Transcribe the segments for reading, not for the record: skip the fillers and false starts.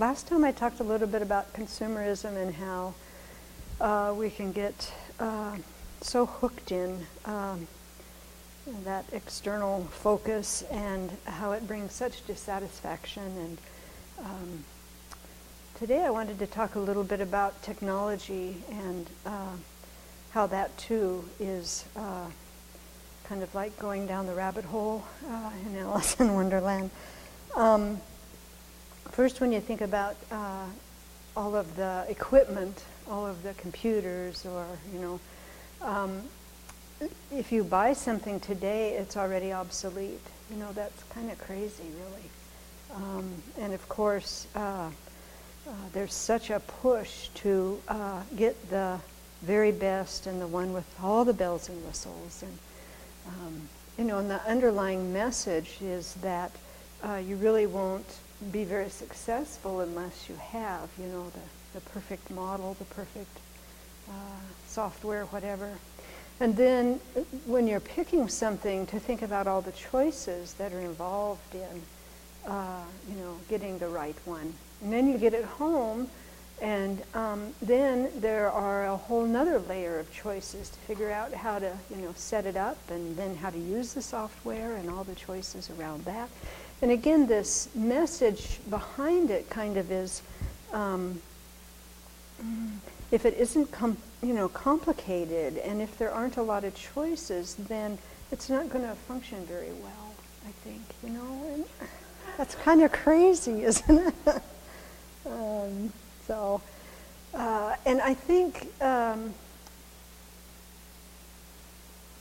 last time I talked a little bit about consumerism and how we can get so hooked in that external focus and how it brings such dissatisfaction. And today I wanted to talk a little bit about technology and how that too is kind of like going down the rabbit hole in Alice in Wonderland. First, when you think about all of the equipment, all of the computers, or, if you buy something today, it's already obsolete. That's kind of crazy, really. And of course, there's such a push to get the very best and the one with all the bells and whistles. And, and the underlying message is that you really won't be very successful unless you have, the perfect model, the perfect software, whatever. And then when you're picking something, to think about all the choices that are involved in, getting the right one. And then you get it home, and then there are a whole nother layer of choices to figure out how to, set it up, and then how to use the software and all the choices around that. And again, this message behind it kind of is, if it isn't complicated, and if there aren't a lot of choices, then it's not going to function very well, I think, and that's kind of crazy, isn't it? And I think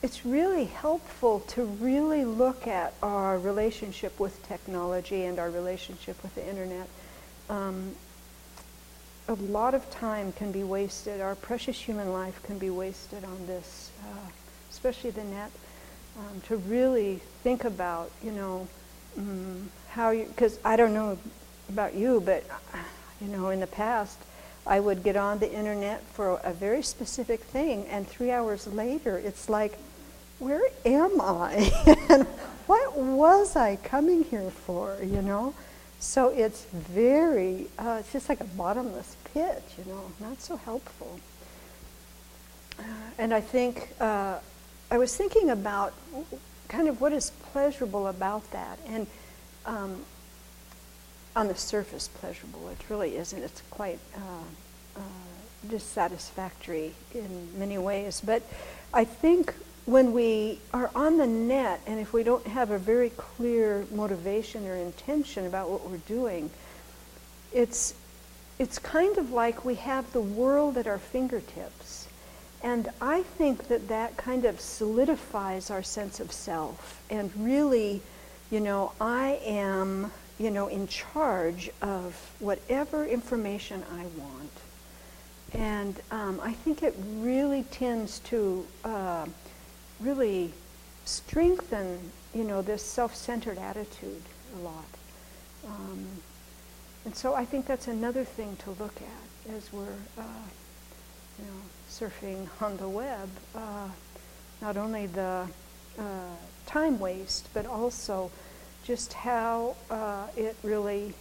it's really helpful to really look at our relationship with technology and our relationship with the internet. A lot of time can be wasted. Our precious human life can be wasted on this, especially the net, to really think about, how you, because I don't know about you, but, in the past, I would get on the internet for a very specific thing, and 3 hours later, it's like, where am I? And what was I coming here for, So it's very, it's just like a bottomless pit, not so helpful. And I think, I was thinking about kind of what is pleasurable about that. And on the surface pleasurable, it really isn't. It's quite dissatisfactory in many ways. But I think when we are on the net, and if we don't have a very clear motivation or intention about what we're doing, it's kind of like we have the world at our fingertips. And I think that kind of solidifies our sense of self. And really, I am, in charge of whatever information I want. And I think it really tends to really strengthen, this self-centered attitude a lot. And so I think that's another thing to look at as we're, surfing on the web. Not only the time waste, but also just how it really,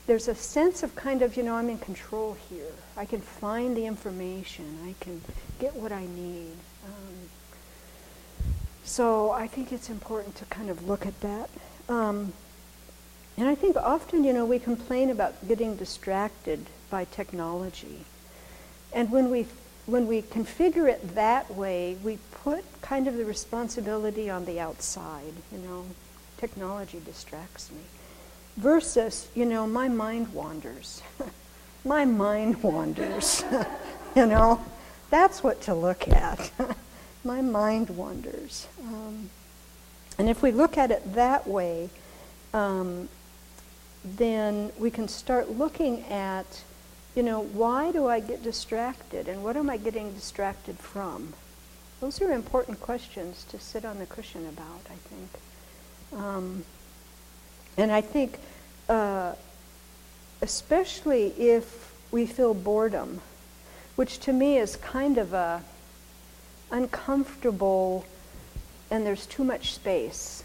there's a sense of kind of, I'm in control here. I can find the information. I can get what I need. So I think it's important to kind of look at that. And I think often, we complain about getting distracted by technology. And when we configure it that way, we put kind of the responsibility on the outside, Technology distracts me. Versus, my mind wanders. My mind wanders. That's what to look at. My mind wanders. And if we look at it that way, then we can start looking at, why do I get distracted, and what am I getting distracted from? Those are important questions to sit on the cushion about, I think. And I think, especially if we feel boredom, which to me is kind of a uncomfortable, and there's too much space,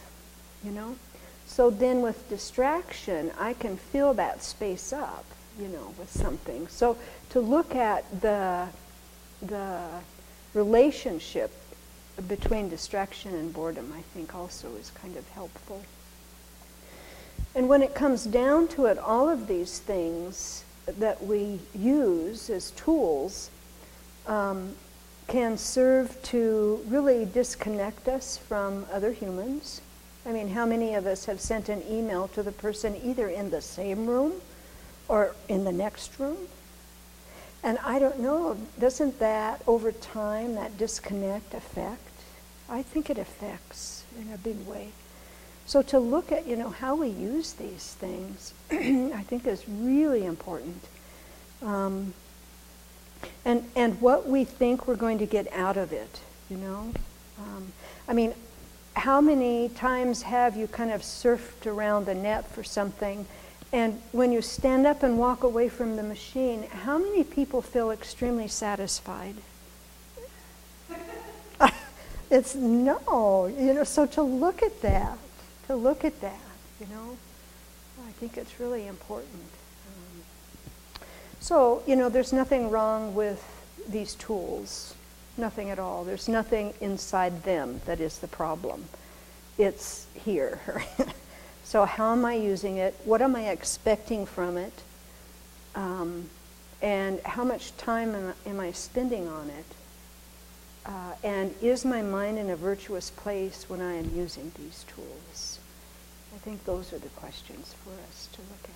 So then with distraction, I can fill that space up, with something. So to look at the relationship between distraction and boredom, I think also is kind of helpful. And when it comes down to it, all of these things that we use as tools can serve to really disconnect us from other humans. I mean, how many of us have sent an email to the person either in the same room or in the next room? And I don't know, doesn't that, over time, that disconnect affect? I think it affects in a big way. So to look at, how we use these things, I think is really important. And what we think we're going to get out of it, I mean, how many times have you kind of surfed around the net for something, and when you stand up and walk away from the machine, how many people feel extremely satisfied? It's no, so to look at that, I think it's really important. So, there's nothing wrong with these tools, nothing at all. There's nothing inside them that is the problem. It's here. So how am I using it? What am I expecting from it? And how much time am I spending on it? And is my mind in a virtuous place when I am using these tools? I think those are the questions for us to look at.